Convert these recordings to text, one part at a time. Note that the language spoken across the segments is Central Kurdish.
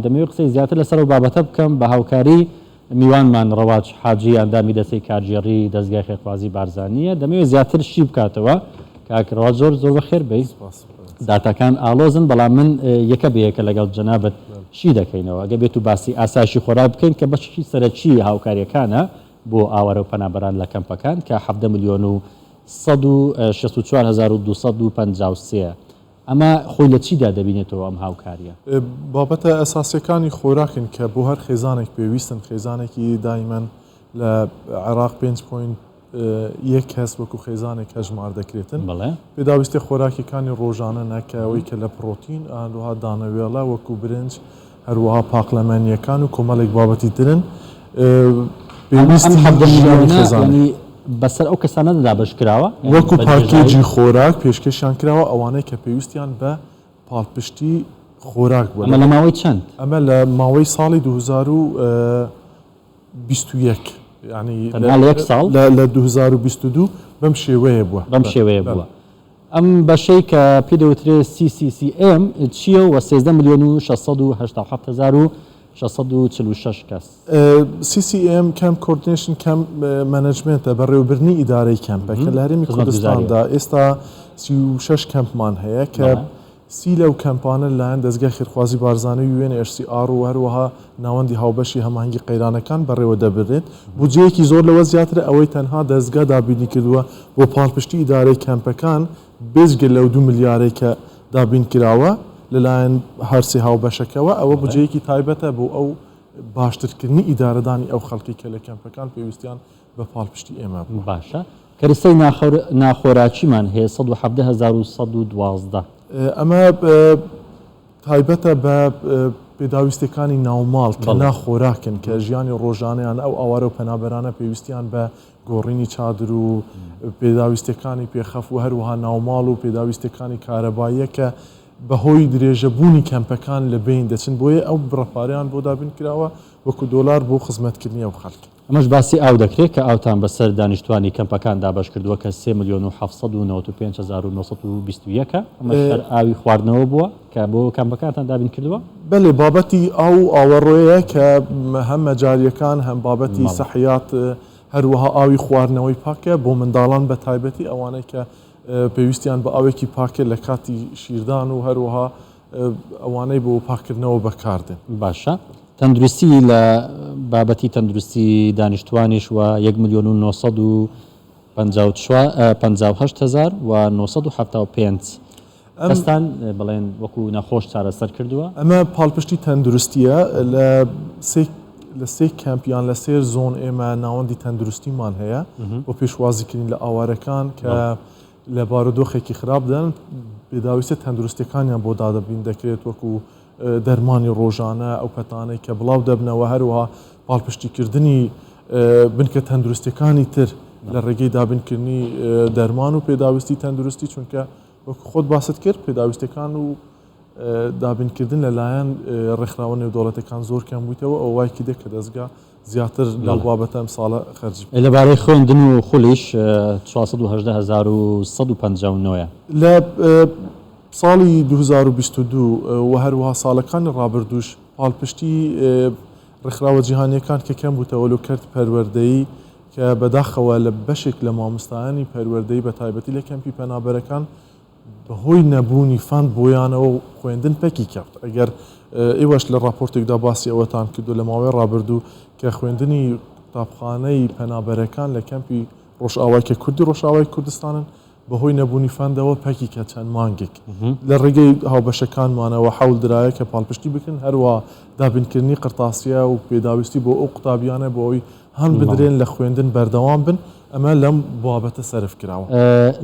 دەمەوێت قسەی زیاتر لەسەر و بابەتە بکەم بە هاوکاری میوانمان ڕەواج حاجی ئەندامی دەستەی کارژێڕی دەستگای خێرخوازی بارزانیە دەمەوێت زیاتر شی بکاتەوە کاکڕەوە زۆر بەخێر بێ داتاکان ئالۆزن بەڵام من یەکە بەیەکە لەگەڵ جەنابەت شی دەکەینەوە ئەگە بێت و باسی ئاساشی خۆراک بکەین کە بەشی سەرەکی هاوکاریەکانە بۆ ئاوارە و پەنابەران لە کەمپەکان کە 7 ملیۆن و 164,253 ئەمە خۆی لە چیدا دەبینێتەوە ئەم هاوکاریە بابەتە ئەساسیەکانی خۆراکن کە بۆ هەر خێزانێک پێویستن خێزانێکی دایمەن لە عێراق 5.1 کەس وەکو خێزانێک هەژمار دەکرێتن پێداویستی خۆراکیەکانی ڕۆژانە نەکەوەی کە لە پرۆتین ئاندوها دانەوێڵە وەکو برنج هەروەها پاقلەمەنیەکان و کۆمەڵێک بابەتی ترن پێویستی خێزانی بەسەر ئەو کەسانە دابش کراوە وەکو پاکێجی خۆراک پێشکەشیان کراوە ئەوانەی کە پێویستیان بە پاڵپشتی خۆراک بووە ئەمە لە ماوەی چەند؟ ئەمە لە ماوەی ساڵی 2021 ینی لە 2022 بەم شێوەیە بووە ئەم بەشەی کە پێدەوترێ CCCM چییە و 13 ملیۆن و 647,646 کەس CCM کەمپ کۆردینیشن کەمپ مەنەجمنتە بەڕێوەبردنی ئیدارەی کەمپەکە لە هەرێمی کوردستاندا ئێستا 36 کەمپمان هەیە کە سی لەو کەمپانە لەلایەن دەستگای خێرخوازی بارزانە و UNHCR و هەروەها ناوەندی هاوبەشی هەماهەنگی قەیرانەکان بەڕێوە دەبرێت بودجەیەکی زۆر لەوە زیاتر ئەوەی تەنها دەستگا دابینی کردووە بۆ پاڵپشتی ئیدارەی کەمپەکان بێجگە لەو 2 ملیارەی کە دابین کراوە لەلایەن هەرسی هاوبەشەکەەوە ئەوە بودجەیەکی تایبەتە بۆ ئەو باشترکردنی ئیدارەدانی ئەو خەڵکی کە لە کەمپەکان پێویستیان بە پاڵپشتی ئێمە باشە کەرسەی ناخۆراکیمان هەیە 117,112 ئەمە تایبەتە بە پێداویستەکانی ناوماڵ کە ناخۆراکن کە ژیانی ڕۆژانیان ئەو ئاوارە و پەنابەرانە پێویستیان بە گۆڕینی چادر و پێداویستەکانی پێخەف و هەروەها ناوماڵ و پێداویستەکانی کارەباییە کە بەهۆی درێژەبوونی کەمپەکان لە بین دەچن بۆیە ئەو بڕەپاریان بۆ دابین کراوە وەکو دۆلار بۆ خزمەتکردنی ئەو خەڵکی ئەمەش باسی ئاو دەکرێت کە ئاوتان بەسەر دانیشتوانی کەمپەکان دابش کردووە کە 3 ملیۆن و 795,921 ئەمەش ئاوی خواردنەوە بووە کە بۆ کەمپەکانتان دابین کردووە بەڵێ بابەتی ئاو ئاوەڕۆیە کە هەم مەجاریەکان هەم بابەتی سەحیات هەروەها ئاوی خواردنەوەی پاکە بۆ منداڵان بە تایبەتی ئەوانەی کە پێویستیان بە ئاوێکی پاکە لە کاتی شیردان و هەروەها ئەوانەی بۆ پاکردنەوە بەکاردن باشە تەندروستی لە بابەتی تەندروستی دانیشتوانیش وە 1 ملیۆن و 958,975 ئەستان بڵێن وەکو نەخۆش چارەسەر کردووە ئەمە پاڵپشتی تەندروستیە لە سێ کەمپیان لە سێر زۆن ئێمە ناوەندی تەندروستیمان هەیە بۆ پێشوازیکردن لە ئاوارەکان کە لە بارودۆخێکی خراپ دەن پێداویستە تەندروستەکانیان بۆ دادەبین دەکرێت وەکو دەرمانی ڕۆژانە ئەو پەتانەی کە بڵاو دەبنەوە هەروەها پاڵپشتیکردنی بنکە تەندروستەکانی تر لە ڕێگەی دابینکردنی دەرمان و پێداویستی تەندروستی چونکە وەکو خۆت باست کرد پێداویستەکان و دابینکردن لەلایەن ڕێکخراوە نێودەوڵەتەکان زۆر کەم بوویتەوە ئەوایکی دێ کە دەستگا زیاتر لەو بابەتە ئەم ساڵە خەرج لەبارەی خوێندن و خولیش 418,159 لە ساڵی 2022 و هەروەها ساڵەکانی ڕابردووش پاڵپشتی ڕێکخراوە جیهانیەکان کە کەم بووتەوە و کرد پەروەردەیی کە بەداخەوە لە بەشێک لە مامۆستایانی پەروەردەیی بە تایبەتی لە کەمپی پەنابەرەکان بەهۆی نەبوونی فەند بۆیانەوە خوێندن پەکی کرد ئەگەر ئێوەش لە راپۆرتێکدا باسی ئەوەتان کردو لە ماوەی ڕابردوو کە خوێندنی قوتابخانەی پەنابەرەکان لە کەمپی ڕۆژئاوای کە کوردی ڕۆژئاوای کوردستانن بەهۆی نەبوونی فەندەوە پەکی کە چەند مانگێک لە ڕێگەی هاوبەشەکانمانەوە حەول درایە کە پاڵپشتی بکەن هەروە دابینکردنی قرتاسیە و پێداویستی بۆ ئەو قوتابیانە بۆ ئەوی هەم بدرێن لە خوێندن بەردەوام بن ئەمە لەم بابەتە سەرف کراوە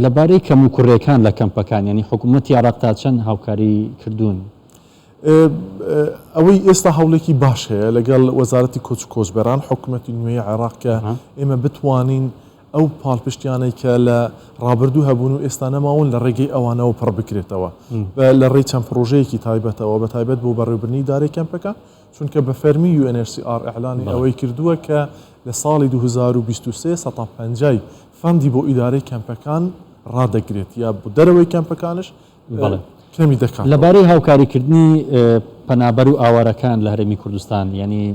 لەبارەی کەم و کوڕیەکان لە کەمپەکان ینی حکوومەتی عێراق تا چەند هاوکاری کردوون ئەوەی ئێستا هەوڵێکی باش هەیە لەگەڵ وەزارەتی کۆچ و کۆچبەران حکوومەتی نوێی عێراق کە ئێمە بتوانین ئەو پاڵپشتیانەی کە لە ڕابردوو هەبوون و ئێستا نەماون لە ڕێگەی ئەوانەوە پڕ بکرێتەوە لە ڕێی چەند پرۆژەیەکی تایبەتەوە بە تایبەت بۆ بەڕێوەبردنی دارەی کەمپەکە چونکە بە فەرمی UNHCR ئەعلانی ئەوەی کردووە کە لە ساڵی 2023 150 فەندی بۆ ئیدارەی کەمپەکان ڕادەگرێت یا بۆ دەرەوەی کەمپەکانش کەمی دەکات لەبارەی هاوکاریکردنی پەنابەر و ئاوارەکان لە هەرێمی کوردستان ینی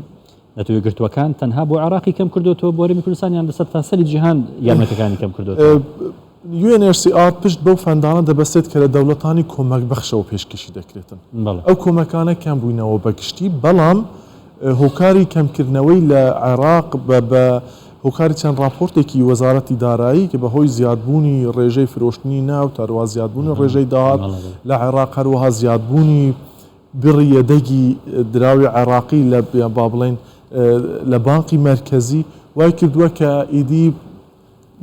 نەتەوەی گرتوەکان تەنها بۆ عراقی کەم کردوەوە بۆ هەرێمی کوردستان یان لەسەر تاسەری جیهان یارمەتەکانی کەم کردوەوە UNHCR پشت بەو فەندانە دەبەستێت کە لە دەوڵەتانی کۆمەک بەخشەوە پێشکەشی دەکرێتن ئەو کۆمەکانە کەم بووینەوە بەگشتی بەڵام هۆکاری کەمکردنەوەی لە عێراق بە هۆکاری چەند راپۆرتێکی وەزارەتی دارایی کە بەهۆی زیادبوونی ڕێژەی فرۆشتنی ناو تاروها زیادبوونی ڕێژەی داهات لە عێراق هەروەها زیادبوونی بڕیەدەگی دراوی عێراقی لە با بڵێن لە بانقی مرکزی وای کردووە کە ئیدی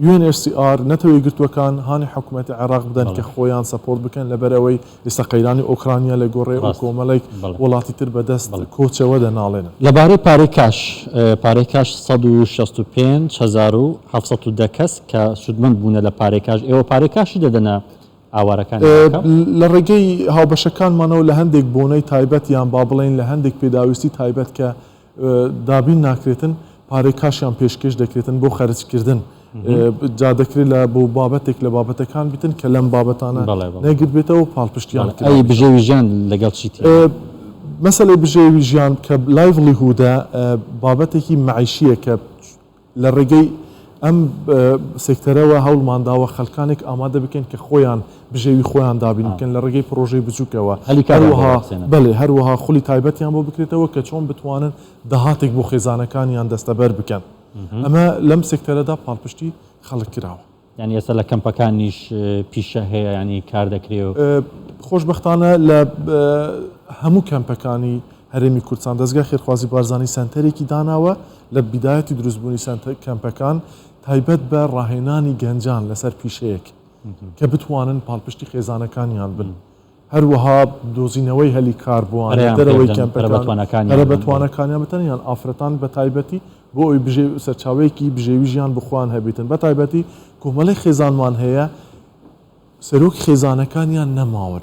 UNHCR نەتەوەی گرتوەکان هانی حکوومەتی عێراق بدەن کە خۆیان سەپۆرت بکەن لەبەرەوەی ئێستا قەیرانی ئۆکرانیا لە گۆڕێ و کۆمەڵێک وڵاتی تر بەدەست کۆچەوە دەناڵێنن لەبارەی پارەی کاش 165710 کەس کە سودمەند بوونە لە پارەی کاش ئێوە پارەی کاشی دەدەنە ئاوارەکان لە ڕێگەی هاوبەشەکانمانەوە لە هەندێک بۆنەی تایبەت یان با بڵێن لە هەندێک پێداویستی تایبەت کە دابین ناکرێتن پارەی کاشیان پێشکەش دەکرێتن بۆ خەرجکردن جا دەکرێت لە بۆ بابەتێک لە بابەتەکان بیتن کە لەم بابەتانە نەگرت بێتەوە پاڵپشتیان ئەی بژێوی ژیان لەگەڵ چیتی مەسەلەی بژێوی ژیان کە لایڤلیهودە بابەتێکی معیشیە کە لە ڕێگەی ئەم سێکتەرەوە هەوڵمانداوە خەڵکانێک ئامادە بکەن کە خۆیان بژێوی خۆیان دابین بکەن لە ڕێگەی پرۆژەی بچووکەوە بەڵێ هەروەها خولی تایبەتیان بۆ بکرێتەوە کە چۆن بتوانن داهاتێک بۆ خێزانەکانیان دەستەبەر بکەن ئەمە لەم سێکتەرەدا پاڵپشتی خەڵک کراوە یعنی ئێستا لە کەمپەکانیش پیشە هەیە ینی کار دەکرێت و خۆشبەختانە لە هەموو کەمپەکانی هەرێمی کوردستان دەستگای خێرخوازی بارزانی سنتەرێکی داناوە لە بیدایەتی دروستبوونی کەمپەکان تایبەت بە ڕاهێنانی گەنجان لەسەر پیشەیەک کە بتوانن پاڵپشتی خێزانەکانیان بن هەروەها دۆزینەوەی هەلی کاربووان دەرەوەی کەمپەکان بەتوانەکانیان بتەن یان ئافرەتان بە تایبەتی بۆ ئەوی سەرچاوەیەکی بژێوی ژیان بخواان هەبێتن بە تایبەتی کۆمەڵی خێزانمان هەیە سەرۆک خێزانەکانیان نەماوە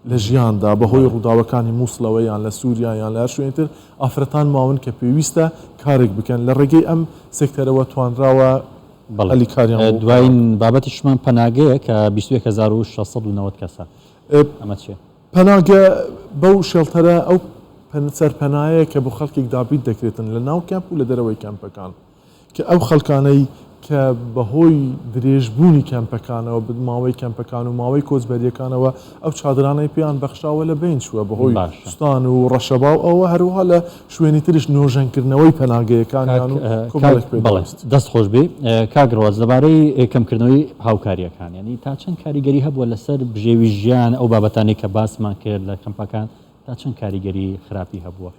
لە ژیاندا بەهۆی ڕووداوەکانی مووسڵەوە یان لە سووریا یان لە هەر شوێنتر ئافرەتان ماون کە پێویستە کارێک بکەن لە ڕێگەی ئەم سێکتەرەوە توانراوە ئەلی کاریان دوایین بابەتیشمان پەناگەیە کە 21690 کەسە ئەمە چێ پەناگە بەو شێڵتەرە ئەو سەرپەنایە کە بۆ خەڵکێک دابیت دەکرێتن لە ناو کەمپ و لە دەرەوەی کەمپەکان کە ئەو خەڵکانەی کە بەهۆی درێژبوونی کەمپەکانەوە ماوەی کەمپەکان و ماوەی کۆچبەریەکانەوە ئەو چادرانەی پێیان بەخشاوە لە بین چووە بەهۆی سوستان و ڕەشەباو ئەوە هەروها لە شوێنی تریش نۆژەنکردنەوەی پەناگەیەکانیان و کۆمەڵێک دەست خۆش بێ کاگڕۆز لەبارەی کەمکردنەوەی هاوکاریەکان ینی تا چەند کاریگەری هەبووە لەسەر بژێوی ژیان ئەو بابەتانی کە باسمان کرد لە کەمپەکان تا چەند کاریگەری خراپی هەبووە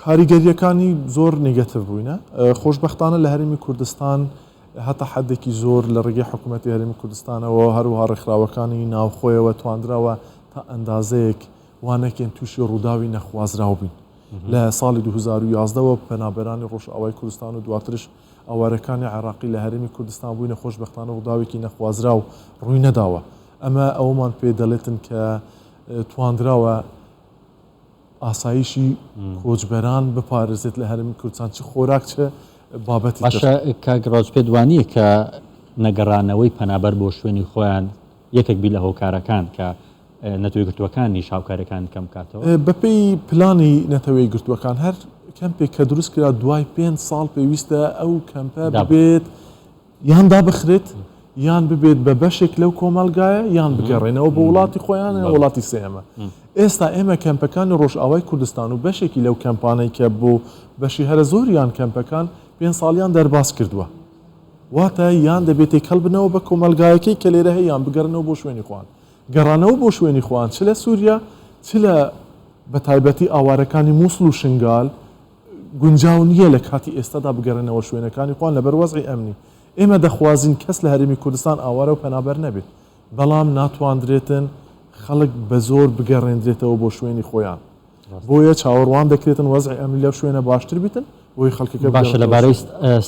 کاریگەریەکانی زۆر نێگەتیڤ بووینە خۆشبەختانە لە هەرێمی کوردستان هەتا حدێکی زۆر لە ڕێگەی حکوومەتی هەرێمی کوردستانەوە هەروها ڕێکخراوەکانی ناوخۆیەوە توانراوە تا ئەندازەیەک وانەکەن تووشی ڕووداوی نەخوازراو بین لە ساڵی 2011ەوە پەنابەرانی ڕۆژئاوای کوردستان و دواترش ئاوارەکانی عێراقی لە هەرێمی کوردستان بووینە خۆشبەختانە ڕووداوێکی نەخوازراو ڕووی نەداوە ئەمە ئەومان پێ دەڵێتن کە توانراوە ئاسایشی کۆچبەران بپارێزێت لە هەرێمی کوردستان چ خۆراک چه بابەتی باشە کاگڕۆز پێ دوانیە کە نەگەڕانەوەی پەنابەر بۆ شوێنی خۆیان یەکێک بی لە هۆکارەکان کە نەتەوەی گرتووەکانی شاوکارەکان کەم کاتەوە بەپێی پلانی نەتەوەی گرتووەکان هەر کەمپێک کە دروست کرا دوای 5 ساڵ پێویستە ئەو کەمپە ببێت یان دابخرێت یان ببێت بە بەشێک لەو کۆمەلگایە یان بگەڕێنەوە بە وڵاتی خۆیان وڵاتی سێمە ئێستا ئێمە کەمپەکانی ڕۆژئاوای کوردستان و بەشێکی لەو کەمپانەی کە بۆ بەشی هەرە زۆریان کەمپەکان 5 ساڵیان دەرباس کردووە واتە یان دەبێت کەڵ بنەوە بە کۆمەلگایەکەی کە لێرە هەیە یان بگەڕنەوە بۆ شوێنی خوان گەڕانەوە بۆ شوێنی خوان چ لە سووریا چ لە بە تایبەتی ئاوارەکانی مووسڵ و شنگال گونجاو نییە لە کاتی ئێستادا بگەڕێنەوە شوێنەکانی خوان لەبەر وەزعی ئەمنی ئێمە دەخوازین کەس لە هەرێمی کوردستان ئاوارە و پەنابەر نەبێت بەڵام ناتواندرێتن خەڵک بە زۆر بگەڕێنرێتەوە بۆ شوێنی خۆیان بۆیە چاوەڕوان دەکرێتن وەزعی ئەمنی لەو شوێنە باشتر بیتن بۆی خەڵکەکە باشە لەبارەی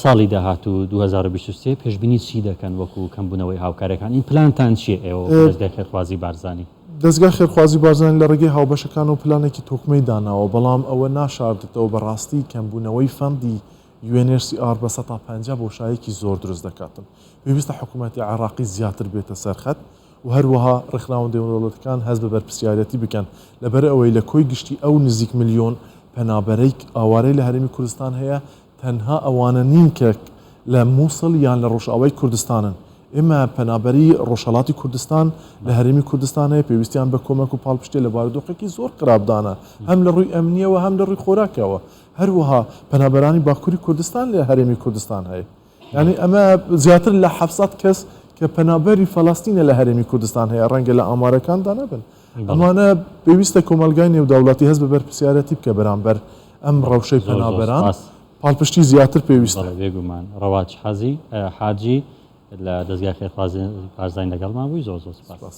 ساڵی داهاتوو 2023 پێشبینی چی دەکەن وەکو کەمبوونەوەی هاوکارەکان این پلانتان چیە ئێوە دەستگای خێرخوازی بارزانی دەستگای خێرخوازی بارزانی لە ڕێگەی هاوبەشەکان و پلانێکی تۆکمەی داناوە بەڵام ئەوە ناشاردێتەوە بەڕاستی کەمبوونەوەی فەندی UNHCR بە 150 بۆشایەکی زۆر دروست دەکاتن پێویستە حکوومەتی عێراقی زیاتر بێتە سەرخەت و هەروەها ڕێکخراوەندەی وڵاتەکان هەست بە بەرپرسیارەتی بکەن لەبەر ئەوەی لە کۆی گشتی ئەو نزیک ملیۆن پەنابەرەی ئاوارەی لە هەرێمی کوردستان هەیە تەنها ئەوانە نین کە لە مووسڵ یان لە ڕۆژئاوای کوردستانن ئێمە پەنابەری ڕۆژهەڵاتی کوردستان لە هەرێمی کوردستانەیە پێویستیان بە کۆمەک و پاڵپشتێ لە بارودۆخێکی زۆر قرابدانە هەم لە ڕووی ئەمنیەوە هەم لە ڕووی خۆراکەوە هەروەها پەنابەرانی باکووری کوردستان لە هەرێمی کوردستان هەیە یعنی ئەمە زیاتر لە 700 کەس کە پەنابەری فەڵاستینە لە هەرێمی کوردستان هەیە ڕەنگە لە ئامارەکاندا نەبن ئەمانە پێویستە کۆمەلگای نێودەوڵەتی هەست بە بەرپرسیارەتی بکە بەرامبەر ئەم ڕەوشەی پەنابەران پاڵپشتی زیاتر پێویستە بێگومان ڕەواج حاجی لە دەستگای خێرخوازی بارزانین لەگەڵمان بووی زۆر سپاس.